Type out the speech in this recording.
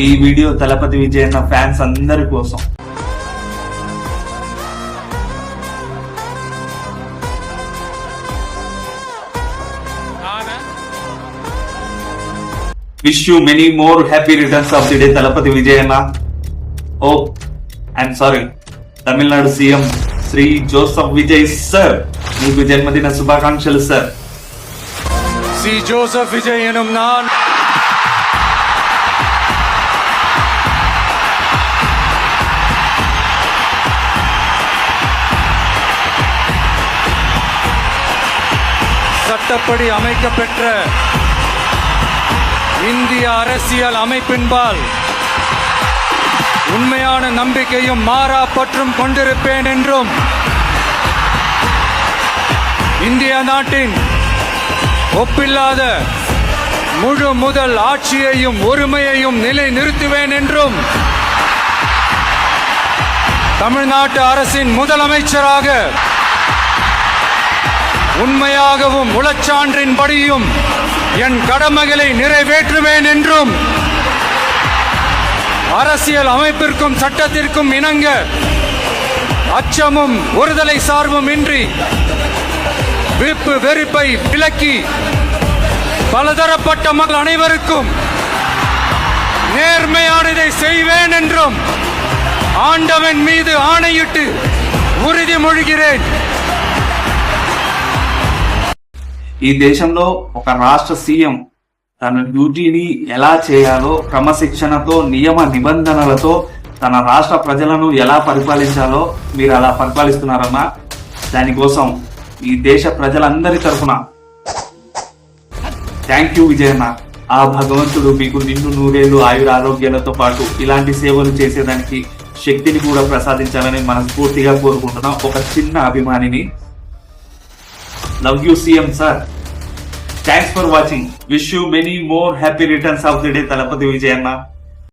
ఈ video Thalapathy విజయన్న fans అందరి కోసం. Wish you many more happy returns of the day, Talapati Vijayana. Oh, I'm sorry. Tamil Nadu CM Sri Joseph Vijay sir. Meeku janmadina shubhakankshalu sir. Sri Joseph Vijay enum naan சட்டப்படி அமைக்கப்பெற்ற இந்திய அரசியல் அமைப்பின்பால் உண்மையான நம்பிக்கையும் மாறா பற்றும் கொண்டிருப்பேன் என்றும் இந்திய நாட்டின் ஒப்பில்லாத முழு முதல் ஆட்சியையும் ஒருமையையும் நிலை நிறுத்துவேன் என்றும் தமிழ்நாட்டு அரசின் முதலமைச்சராக உண்மையாகவும் உளச்சான்றின்படியும் என் கடமைகளை நிறைவேற்றுவேன் என்றும் அரசியல் அமைப்பிற்கும் சட்டத்திற்கும் இணங்க அச்சமும் ஒருதலை சார்பும் இன்றி விருப்பு வெறுப்பை விலக்கி பலதரப்பட்ட மக்கள் அனைவருக்கும் நேர்மையானதை செய்வேன் என்றும் ஆண்டவன் மீது ஆணையிட்டு உறுதிமொழிகிறேன். ఈ దేశంలో ఒక రాష్ట్ర సీఎం తన డ్యూటీని ఎలా చేయాలో క్రమశిక్షణతో నియమ నిబంధనలతో తన రాష్ట్ర ప్రజలను ఎలా పరిపాలించాలో మీరు అలా పరిపాలిస్తున్నారమ్మా. దానికోసం ఈ దేశ ప్రజలందరి తరఫున థ్యాంక్ యూ విజయన్న. ఆ భగవంతుడు మీకు నిన్ను నూరేళ్లు ఆయుర ఆరోగ్యాలతో పాటు ఇలాంటి సేవలు చేసేదానికి శక్తిని కూడా ప్రసాదించాలని మనస్ఫూర్తిగా కోరుకుంటున్నాం. ఒక చిన్న అభిమానిని. Love you CM sir. Thanks for watching. Wish you many more happy returns of the day, Talapati Vijayana.